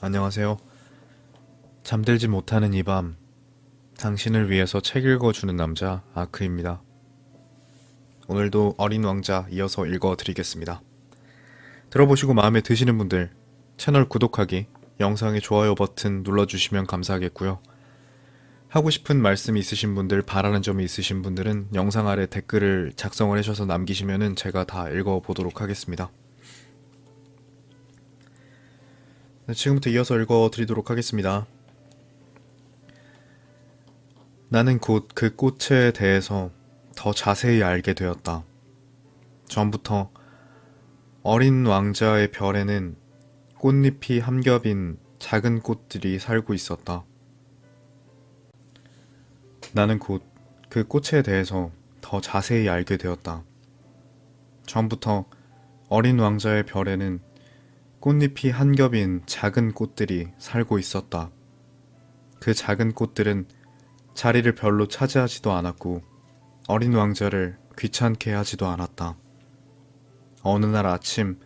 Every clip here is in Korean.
안녕하세요. 잠들지 못하는 이 밤, 당신을 위해서 책 읽어주는 남자 아크입니다. 오늘도 어린 왕자 이어서 읽어드리겠습니다. 들어보시고 마음에 드시는 분들 채널 구독하기, 영상의 좋아요 버튼 눌러주시면 감사하겠고요. 하고 싶은 말씀 있으신 분들, 바라는 점이 있으신 분들은 영상 아래 댓글을 작성을 해셔서 남기시면 제가 다 읽어보도록 하겠습니다. 네, 지금부터 이어서 읽어드리도록 하겠습니다. 나는 곧 그 꽃에 대해서 더 자세히 알게 되었다. 전부터 어린 왕자의 별에는 꽃잎이 한 겹인 작은 꽃들이 살고 있었다. 나는 곧 그 꽃에 대해서 더 자세히 알게 되었다. 전부터 어린 왕자의 별에는 꽃잎이 한 겹인 작은 꽃들이 살고 있었다. 그 작은 꽃들은 자리를 별로 차지하지도 않았고 어린 왕자를 귀찮게 하지도 않았다. 어느 날 아침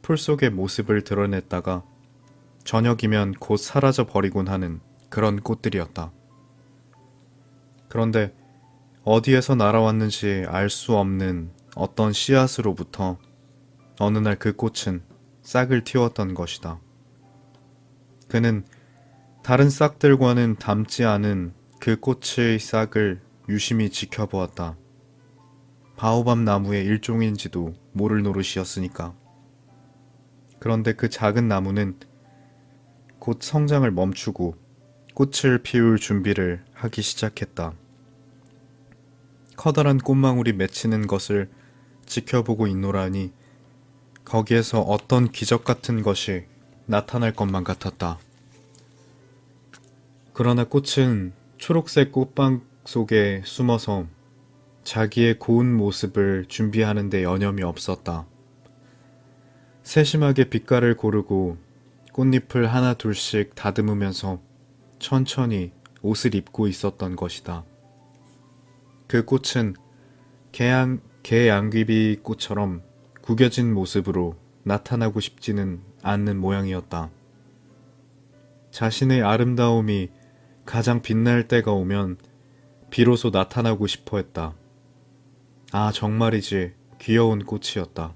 풀 속의 모습을 드러냈다가 저녁이면 곧 사라져 버리곤 하는 그런 꽃들이었다. 그런데 어디에서 날아왔는지 알 수 없는 어떤 씨앗으로부터 어느 날 그 꽃은 싹을 틔웠던 것이다. 그는 다른 싹들과는 닮지 않은 그 꽃의 싹을 유심히 지켜보았다. 바오밥 나무의 일종인지도 모를 노릇이었으니까. 그런데 그 작은 나무는 곧 성장을 멈추고 꽃을 피울 준비를 하기 시작했다. 커다란 꽃망울이 맺히는 것을 지켜보고 있노라니 거기에서 어떤 기적 같은 것이 나타날 것만 같았다. 그러나 꽃은 초록색 꽃방 속에 숨어서 자기의 고운 모습을 준비하는 데 여념이 없었다. 세심하게 빛깔을 고르고 꽃잎을 하나 둘씩 다듬으면서 천천히 옷을 입고 있었던 것이다. 그 꽃은 개양귀비 꽃처럼 구겨진 모습으로 나타나고 싶지는 않는 모양이었다. 자신의 아름다움이 가장 빛날 때가 오면 비로소 나타나고 싶어 했다. 아, 정말이지 귀여운 꽃이었다.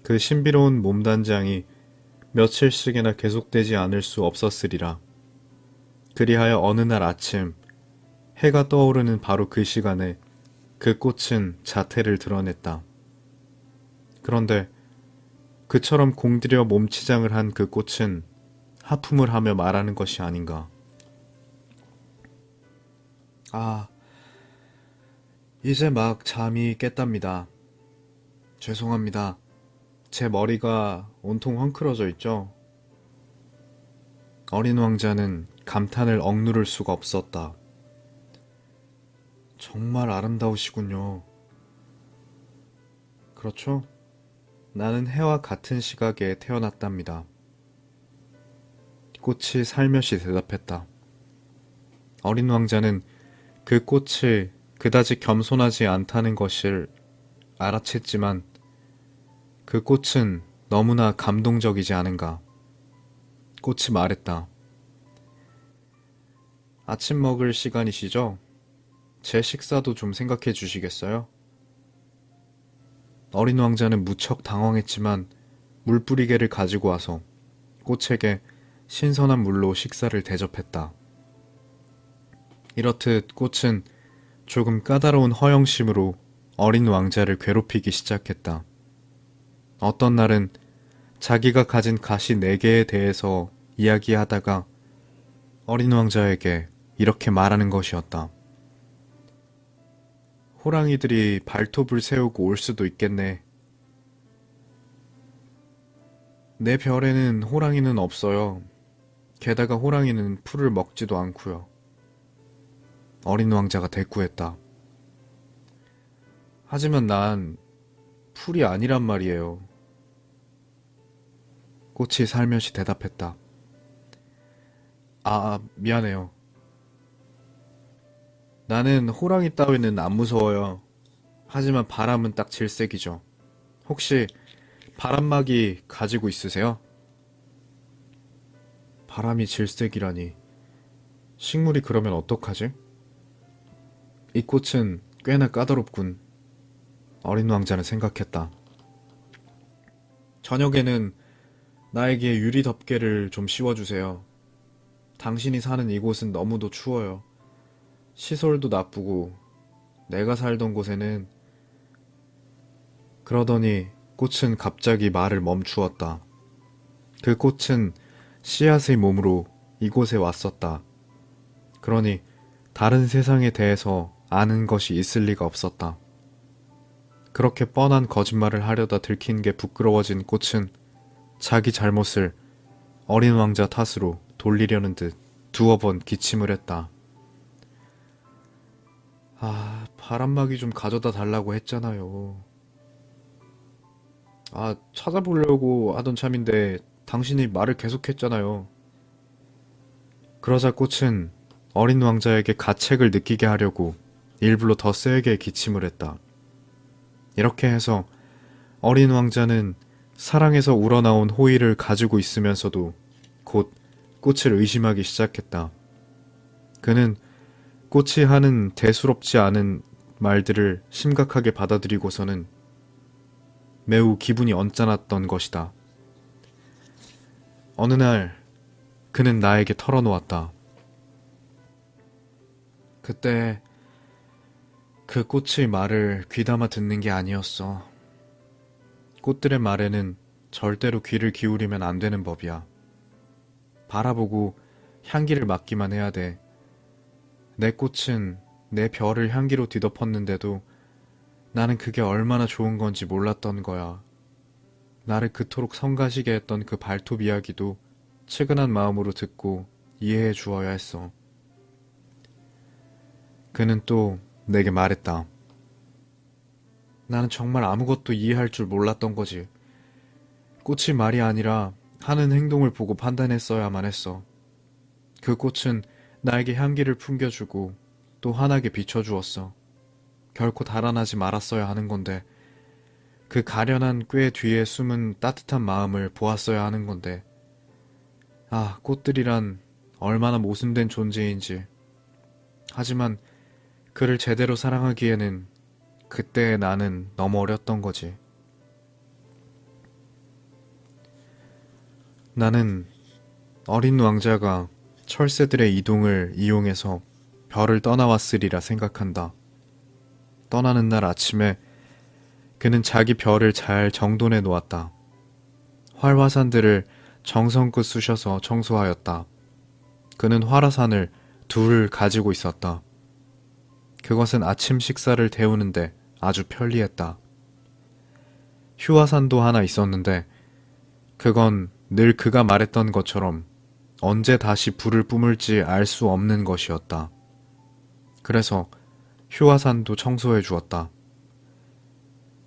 그 신비로운 몸단장이 며칠씩이나 계속되지 않을 수 없었으리라. 그리하여 어느 날 아침 해가 떠오르는 바로 그 시간에 그 꽃은 자태를 드러냈다. 그런데 그처럼 공들여 몸치장을 한 그 꽃은 하품을 하며 말하는 것이 아닌가. 아, 이제 막 잠이 깼답니다. 죄송합니다. 제 머리가 온통 헝클어져 있죠? 어린 왕자는 감탄을 억누를 수가 없었다. 정말 아름다우시군요. 그렇죠? 나는 해와 같은 시각에 태어났답니다. 꽃이 살며시 대답했다. 어린 왕자는 그 꽃이 그다지 겸손하지 않다는 것을 알아챘지만 그 꽃은 너무나 감동적이지 않은가. 꽃이 말했다. 아침 먹을 시간이시죠? 제 식사도 좀 생각해 주시겠어요? 어린 왕자는 무척 당황했지만 물뿌리개를 가지고 와서 꽃에게 신선한 물로 식사를 대접했다. 이렇듯 꽃은 조금 까다로운 허영심으로 어린 왕자를 괴롭히기 시작했다. 어떤 날은 자기가 가진 가시 4개에 대해서 이야기하다가 어린 왕자에게 이렇게 말하는 것이었다. 호랑이들이 발톱을 세우고 올 수도 있겠네. 내 별에는 호랑이는 없어요. 게다가 호랑이는 풀을 먹지도 않고요. 어린 왕자가 대꾸했다. 하지만 난 풀이 아니란 말이에요. 꽃이 살며시 대답했다. 미안해요. 나는 호랑이 따위는 안 무서워요. 하지만 바람은 딱 질색이죠. 혹시 바람막이 가지고 있으세요? 바람이 질색이라니. 식물이 그러면 어떡하지? 이 꽃은 꽤나 까다롭군. 어린 왕자는 생각했다. 저녁에는 나에게 유리 덮개를 좀 씌워주세요. 당신이 사는 이곳은 너무도 추워요. 시설도 나쁘고 내가 살던 곳에는. 그러더니 꽃은 갑자기 말을 멈추었다. 그 꽃은 씨앗의 몸으로 이곳에 왔었다. 그러니 다른 세상에 대해서 아는 것이 있을 리가 없었다. 그렇게 뻔한 거짓말을 하려다 들킨 게 부끄러워진 꽃은 자기 잘못을 어린 왕자 탓으로 돌리려는 듯 두어 번 기침을 했다. 아, 바람막이 좀 가져다 달라고 했잖아요. 아, 찾아보려고 하던 참인데 당신이 말을 계속했잖아요. 그러자 꽃은 어린 왕자에게 가책을 느끼게 하려고 일부러 더 세게 기침을 했다. 이렇게 해서 어린 왕자는 사랑에서 우러나온 호의를 가지고 있으면서도 곧 꽃을 의심하기 시작했다. 그는 꽃이 하는 대수롭지 않은 말들을 심각하게 받아들이고서는 매우 기분이 언짢았던 것이다. 어느 날 그는 나에게 털어놓았다. 그때 그 꽃의 말을 귀담아 듣는 게 아니었어. 꽃들의 말에는 절대로 귀를 기울이면 안 되는 법이야. 바라보고 향기를 맡기만 해야 돼. 내 꽃은 내 별을 향기로 뒤덮었는데도 나는 그게 얼마나 좋은 건지 몰랐던 거야. 나를 그토록 성가시게 했던 그 발톱 이야기도 측은한 마음으로 듣고 이해해 주어야 했어. 그는 또 내게 말했다. 나는 정말 아무것도 이해할 줄 몰랐던 거지. 꽃이 말이 아니라 하는 행동을 보고 판단했어야만 했어. 그 꽃은 나에게 향기를 풍겨주고 또 환하게 비춰주었어. 결코 달아나지 말았어야 하는 건데, 그 가련한 꾀 뒤에 숨은 따뜻한 마음을 보았어야 하는 건데, 아, 꽃들이란 얼마나 모순된 존재인지. 하지만 그를 제대로 사랑하기에는 그때의 나는 너무 어렸던 거지. 나는 어린 왕자가 철새들의 이동을 이용해서 별을 떠나왔으리라 생각한다. 떠나는 날 아침에 그는 자기 별을 잘 정돈해 놓았다. 활화산들을 정성껏 쑤셔서 청소하였다. 그는 활화산을 둘 가지고 있었다. 그것은 아침 식사를 데우는데 아주 편리했다. 휴화산도 하나 있었는데 그건 늘 그가 말했던 것처럼 언제 다시 불을 뿜을지 알 수 없는 것이었다. 그래서 휴화산도 청소해 주었다.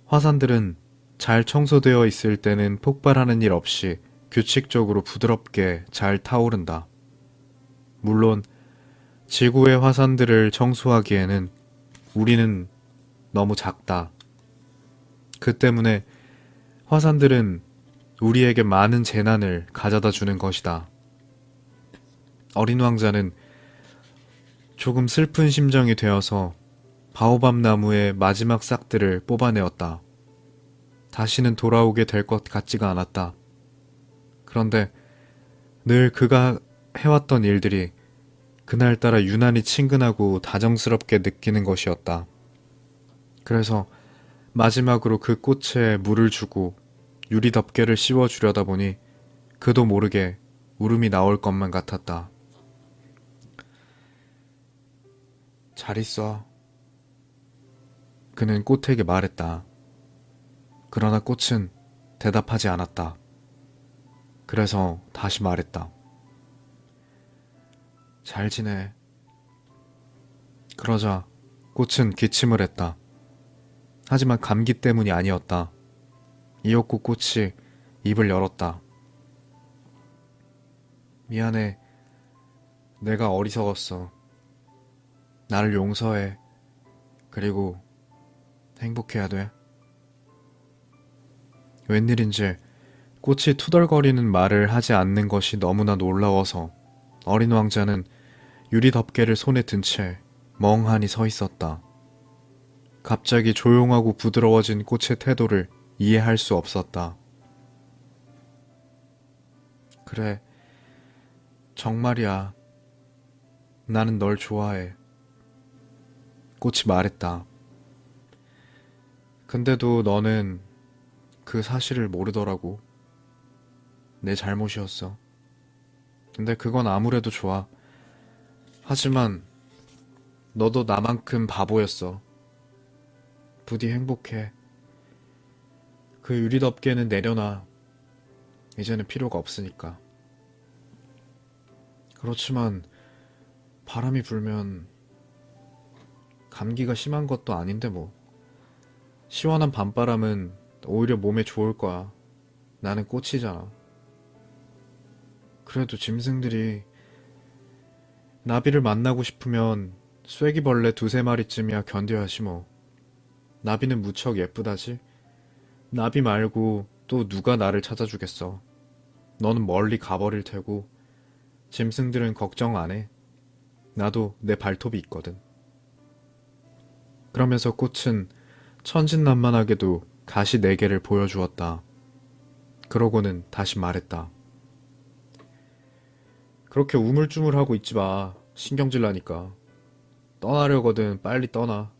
화산들은 잘 청소되어 있을 때는 폭발하는 일 없이 규칙적으로 부드럽게 잘 타오른다. 물론 지구의 화산들을 청소하기에는 우리는 너무 작다. 그 때문에 화산들은 우리에게 많은 재난을 가져다 주는 것이다. 어린 왕자는 조금 슬픈 심정이 되어서 바오밥 나무의 마지막 싹들을 뽑아내었다. 다시는 돌아오게 될 것 같지가 않았다. 그런데 늘 그가 해왔던 일들이 그날따라 유난히 친근하고 다정스럽게 느끼는 것이었다. 그래서 마지막으로 그 꽃에 물을 주고 유리 덮개를 씌워주려다 보니 그도 모르게 울음이 나올 것만 같았다. 잘 있어. 그는 꽃에게 말했다. 그러나 꽃은 대답하지 않았다. 그래서 다시 말했다. 잘 지내. 그러자 꽃은 기침을 했다. 하지만 감기 때문이 아니었다. 이윽고 꽃이 입을 열었다. 미안해. 내가 어리석었어. 나를 용서해. 그리고 행복해야 돼. 웬일인지 꽃이 투덜거리는 말을 하지 않는 것이 너무나 놀라워서 어린 왕자는 유리 덮개를 손에 든 채 멍하니 서 있었다. 갑자기 조용하고 부드러워진 꽃의 태도를 이해할 수 없었다. 그래, 정말이야. 나는 널 좋아해. 꽃이 말했다. 근데도 너는 그 사실을 모르더라고. 내 잘못이었어. 근데 그건 아무래도 좋아. 하지만 너도 나만큼 바보였어. 부디 행복해. 그 유리 덮개는 내려놔. 이제는 필요가 없으니까. 그렇지만 바람이 불면 감기가 심한 것도 아닌데 뭐. 시원한 밤바람은 오히려 몸에 좋을 거야. 나는 꽃이잖아. 그래도 짐승들이 나비를 만나고 싶으면 쐐기벌레 두세 마리쯤이야 견뎌야지 뭐. 나비는 무척 예쁘다지? 나비 말고 또 누가 나를 찾아주겠어. 너는 멀리 가버릴 테고 짐승들은 걱정 안 해. 나도 내 발톱이 있거든. 그러면서 꽃은 천진난만하게도 가시 4개를 보여주었다. 그러고는 다시 말했다. 그렇게 우물쭈물하고 있지 마. 신경질 나니까. 떠나려거든 빨리 떠나.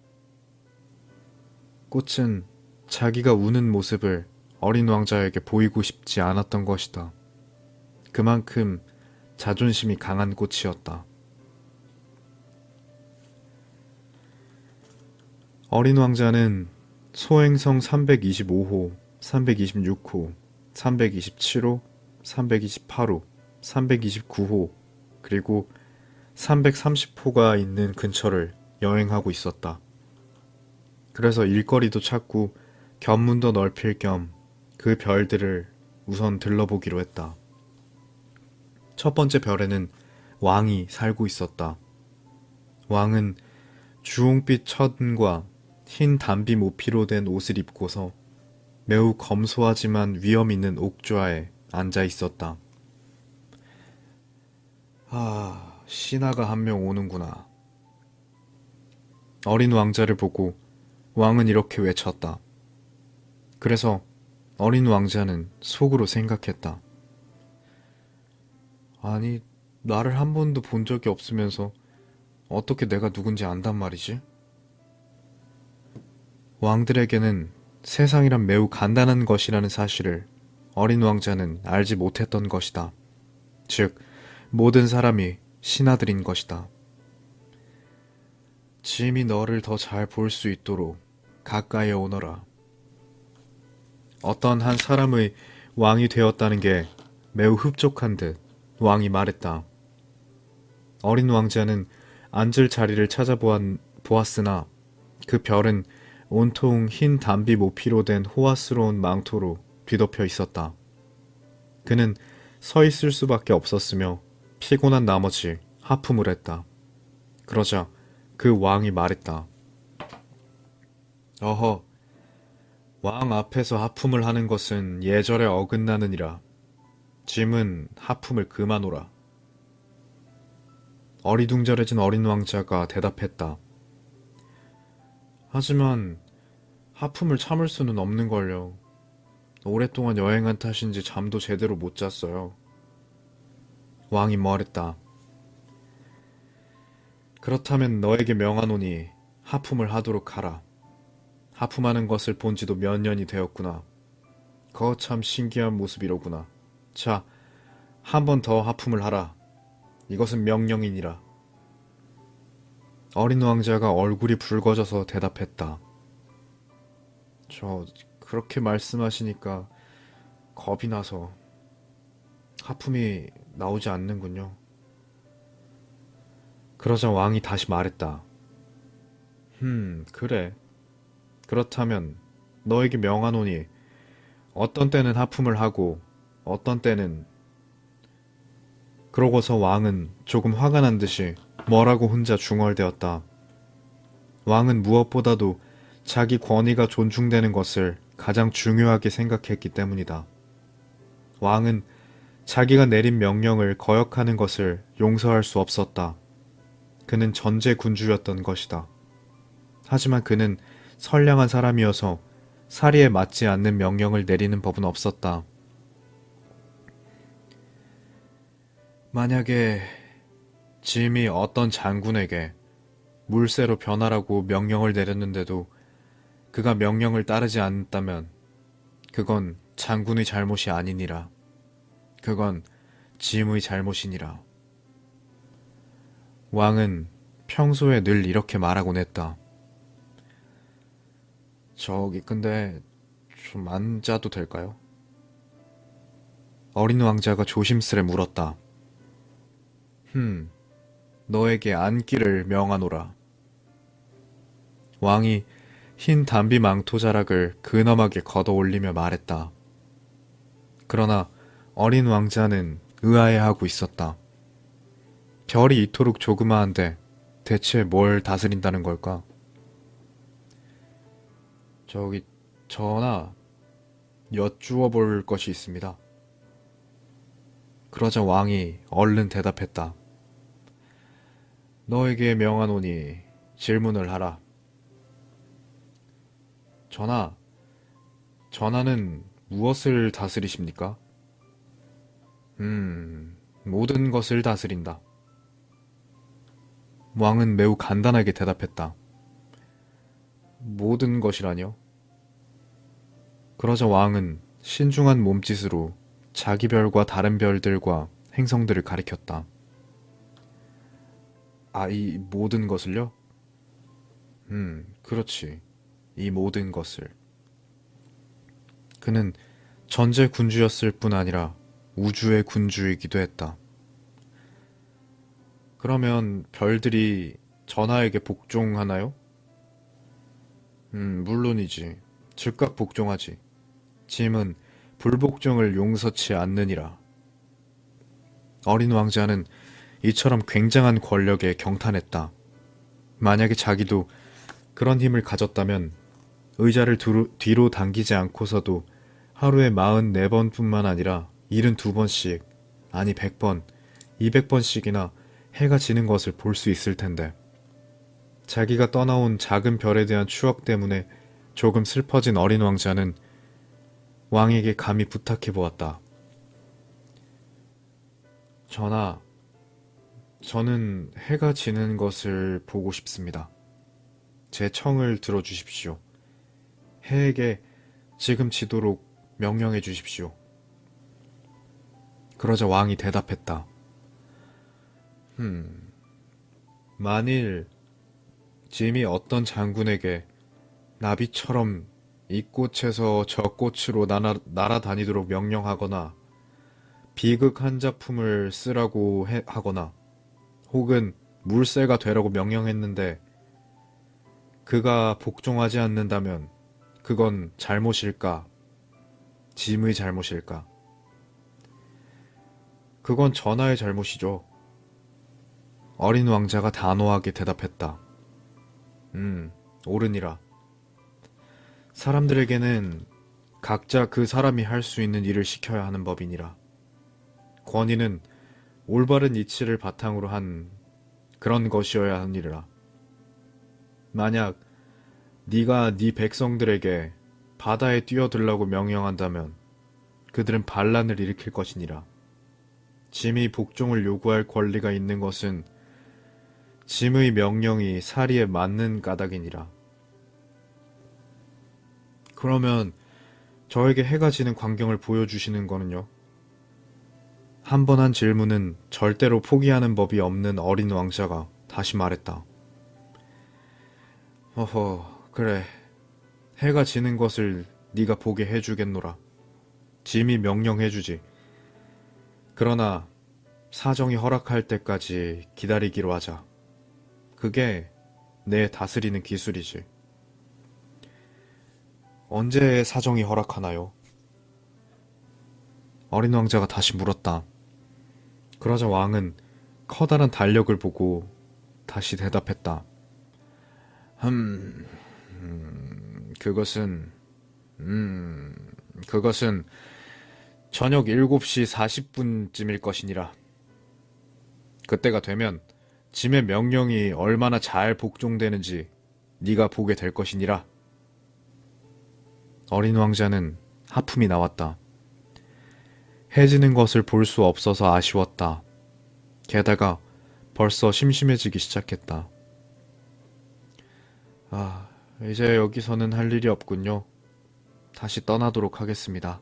꽃은 자기가 우는 모습을 어린 왕자에게 보이고 싶지 않았던 것이다. 그만큼 자존심이 강한 꽃이었다. 어린 왕자는 소행성 325호, 326호, 327호, 328호, 329호, 그리고 330호가 있는 근처를 여행하고 있었다. 그래서 일거리도 찾고 견문도 넓힐 겸 그 별들을 우선 들러보기로 했다. 첫 번째 별에는 왕이 살고 있었다. 왕은 주홍빛 천과 흰 단비 모피로 된 옷을 입고서 매우 검소하지만 위험 있는 옥좌에 앉아 있었다. 아, 신하가 한 명 오는구나. 어린 왕자를 보고 왕은 이렇게 외쳤다. 그래서 어린 왕자는 속으로 생각했다. 아니, 나를 한 번도 본 적이 없으면서 어떻게 내가 누군지 안단 말이지? 왕들에게는 세상이란 매우 간단한 것이라는 사실을 어린 왕자는 알지 못했던 것이다. 즉, 모든 사람이 신하들인 것이다. 짐이 너를 더 잘 볼 수 있도록 가까이 오너라. 어떤 한 사람의 왕이 되었다는 게 매우 흡족한 듯 왕이 말했다. 어린 왕자는 앉을 자리를 찾아보았으나 그 별은 온통 흰 단비 모피로 된 호화스러운 망토로 뒤덮여 있었다. 그는 서 있을 수밖에 없었으며 피곤한 나머지 하품을 했다. 그러자 그 왕이 말했다. 어허, 왕 앞에서 하품을 하는 것은 예절에 어긋나느니라. 짐은 하품을 그만오라. 어리둥절해진 어린 왕자가 대답했다. 하지만 하품을 참을 수는 없는걸요. 오랫동안 여행한 탓인지 잠도 제대로 못 잤어요. 왕이 말했다. 그렇다면 너에게 명하노니 하품을 하도록 하라. 하품하는 것을 본 지도 몇 년이 되었구나. 거참 신기한 모습이로구나. 자, 한 번 더 하품을 하라. 이것은 명령이니라. 어린 왕자가 얼굴이 붉어져서 대답했다. 그렇게 말씀하시니까 겁이 나서 하품이 나오지 않는군요. 그러자 왕이 다시 말했다. 그래. 그렇다면 너에게 명하노니 어떤 때는 하품을 하고 어떤 때는. 그러고서 왕은 조금 화가 난 듯이 뭐라고 혼자 중얼대었다. 왕은 무엇보다도 자기 권위가 존중되는 것을 가장 중요하게 생각했기 때문이다. 왕은 자기가 내린 명령을 거역하는 것을 용서할 수 없었다. 그는 전제 군주였던 것이다. 하지만 그는 선량한 사람이어서 사리에 맞지 않는 명령을 내리는 법은 없었다. 만약에 짐이 어떤 장군에게 물새로 변하라고 명령을 내렸는데도 그가 명령을 따르지 않았다면 그건 장군의 잘못이 아니니라. 그건 짐의 잘못이니라. 왕은 평소에 늘 이렇게 말하곤 했다. 저기 근데 좀 앉아도 될까요? 어린 왕자가 조심스레 물었다. 너에게 앉기를 명하노라. 왕이 흰 담비 망토 자락을 근엄하게 걷어 올리며 말했다. 그러나 어린 왕자는 의아해하고 있었다. 별이 이토록 조그마한데 대체 뭘 다스린다는 걸까? 저기 전하, 여쭈어 볼 것이 있습니다. 그러자 왕이 얼른 대답했다. 너에게 명하노니 질문을 하라. 전하, 전하는 무엇을 다스리십니까? 모든 것을 다스린다. 왕은 매우 간단하게 대답했다. 모든 것이라뇨? 그러자 왕은 신중한 몸짓으로 자기 별과 다른 별들과 행성들을 가리켰다. 아, 이 모든 것을요? 그렇지. 이 모든 것을. 그는 전제 군주였을 뿐 아니라 우주의 군주이기도 했다. 그러면 별들이 전하에게 복종하나요? 물론이지. 즉각 복종하지. 짐은 불복종을 용서치 않느니라. 어린 왕자는 이처럼 굉장한 권력에 경탄했다. 만약에 자기도 그런 힘을 가졌다면 의자를 뒤로 당기지 않고서도 하루에 44번뿐만 아니라 72번씩, 아니 100번, 200번씩이나 해가 지는 것을 볼 수 있을 텐데. 자기가 떠나온 작은 별에 대한 추억 때문에 조금 슬퍼진 어린 왕자는 왕에게 감히 부탁해 보았다. 전하, 저는 해가 지는 것을 보고 싶습니다. 제 청을 들어주십시오. 해에게 지금 지도록 명령해 주십시오. 그러자 왕이 대답했다. 만일 짐이 어떤 장군에게 나비처럼 이 꽃에서 저 꽃으로 날아다니도록 명령하거나 비극 한 작품을 쓰라고 하거나 혹은 물새가 되라고 명령했는데 그가 복종하지 않는다면 그건 잘못일까? 짐의 잘못일까? 그건 전하의 잘못이죠. 어린 왕자가 단호하게 대답했다. 옳으니라. 사람들에게는 각자 그 사람이 할 수 있는 일을 시켜야 하는 법이니라. 권위는 올바른 이치를 바탕으로 한 그런 것이어야 하니라. 만약 네가 네 백성들에게 바다에 뛰어들라고 명령한다면 그들은 반란을 일으킬 것이니라. 짐이 복종을 요구할 권리가 있는 것은 짐의 명령이 사리에 맞는 까닭이니라. 그러면 저에게 해가 지는 광경을 보여주시는 거는요? 한 번 한 질문은 절대로 포기하는 법이 없는 어린 왕자가 다시 말했다. 허허, 그래. 해가 지는 것을 네가 보게 해주겠노라. 짐이 명령해주지. 그러나 사정이 허락할 때까지 기다리기로 하자. 그게 내 다스리는 기술이지. 언제 사정이 허락하나요? 어린 왕자가 다시 물었다. 그러자 왕은 커다란 달력을 보고 다시 대답했다. 그것은 저녁 7시 40분쯤일 것이니라. 그때가 되면 짐의 명령이 얼마나 잘 복종되는지 네가 보게 될 것이니라. 어린 왕자는 하품이 나왔다. 해지는 것을 볼 수 없어서 아쉬웠다. 게다가 벌써 심심해지기 시작했다. 아, 이제 여기서는 할 일이 없군요. 다시 떠나도록 하겠습니다.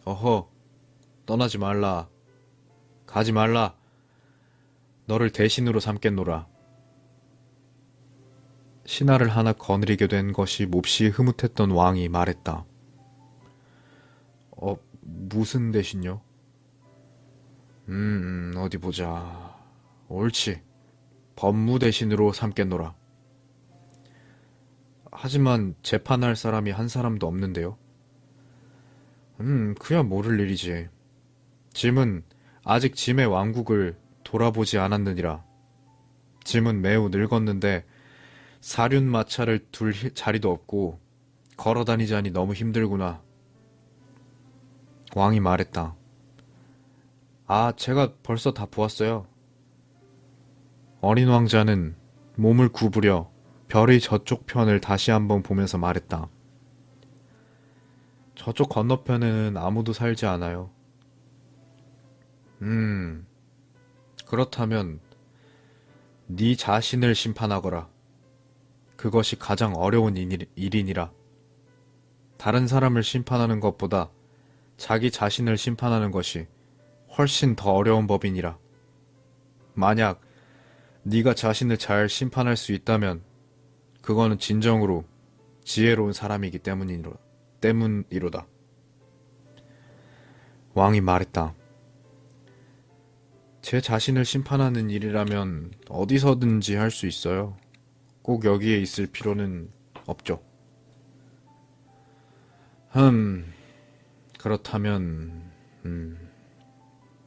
어허, 떠나지 말라. 가지 말라. 너를 대신으로 삼겠노라. 신하를 하나 거느리게 된 것이 몹시 흐뭇했던 왕이 말했다. 무슨 대신요? 어디 보자. 옳지. 법무 대신으로 삼겠노라. 하지만 재판할 사람이 한 사람도 없는데요. 그야 모를 일이지. 짐은 아직 짐의 왕국을 돌아보지 않았느니라. 짐은 매우 늙었는데 사륜 마차를 둘 자리도 없고 걸어 다니자니 너무 힘들구나. 왕이 말했다. 아, 제가 벌써 다 보았어요. 어린 왕자는 몸을 구부려 별의 저쪽 편을 다시 한번 보면서 말했다. 저쪽 건너편에는 아무도 살지 않아요. 그렇다면 네 자신을 심판하거라. 그것이 가장 어려운 일이니라. 다른 사람을 심판하는 것보다 자기 자신을 심판하는 것이 훨씬 더 어려운 법이니라. 만약 네가 자신을 잘 심판할 수 있다면 그거는 진정으로 지혜로운 사람이기 때문이로다. 왕이 말했다. 제 자신을 심판하는 일이라면 어디서든지 할 수 있어요. 꼭 여기에 있을 필요는 없죠. 그렇다면,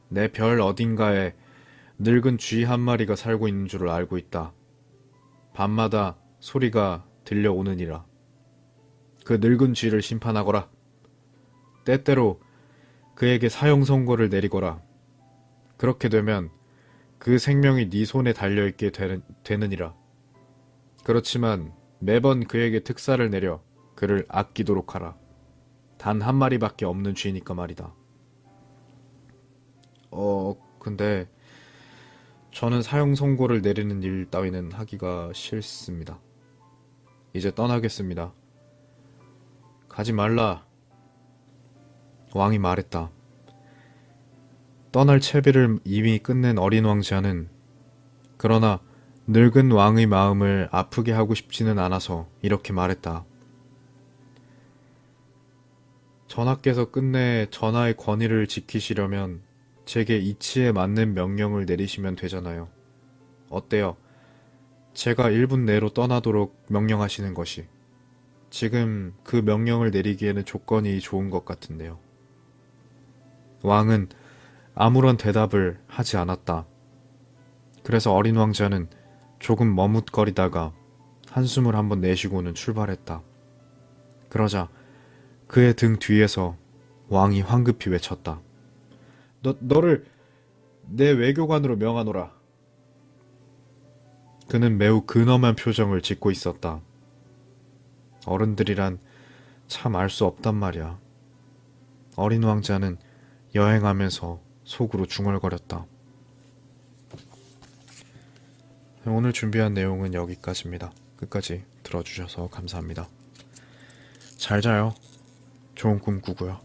내 별 어딘가에 늙은 쥐 한 마리가 살고 있는 줄을 알고 있다. 밤마다 소리가 들려오느니라. 그 늙은 쥐를 심판하거라. 때때로 그에게 사형 선고를 내리거라. 그렇게 되면 그 생명이 네 손에 달려있게 되느니라. 그렇지만 매번 그에게 특사를 내려 그를 아끼도록 하라. 단 한 마리밖에 없는 쥐니까 말이다. 근데 저는 사형 선고를 내리는 일 따위는 하기가 싫습니다. 이제 떠나겠습니다. 가지 말라. 왕이 말했다. 떠날 채비를 이미 끝낸 어린 왕자는 그러나 늙은 왕의 마음을 아프게 하고 싶지는 않아서 이렇게 말했다. 전하께서 끝내 전하의 권위를 지키시려면 제게 이치에 맞는 명령을 내리시면 되잖아요. 어때요? 제가 1분 내로 떠나도록 명령하시는 것이. 지금 그 명령을 내리기에는 조건이 좋은 것 같은데요. 왕은 아무런 대답을 하지 않았다. 그래서 어린 왕자는 조금 머뭇거리다가 한숨을 한번 내쉬고는 출발했다. 그러자 그의 등 뒤에서 왕이 황급히 외쳤다. 너를 내 외교관으로 명하노라. 그는 매우 근엄한 표정을 짓고 있었다. 어른들이란 참 알 수 없단 말이야. 어린 왕자는 여행하면서 속으로 중얼거렸다. 오늘 준비한 내용은 여기까지입니다. 끝까지 들어주셔서 감사합니다. 잘 자요. 좋은 꿈 꾸고요.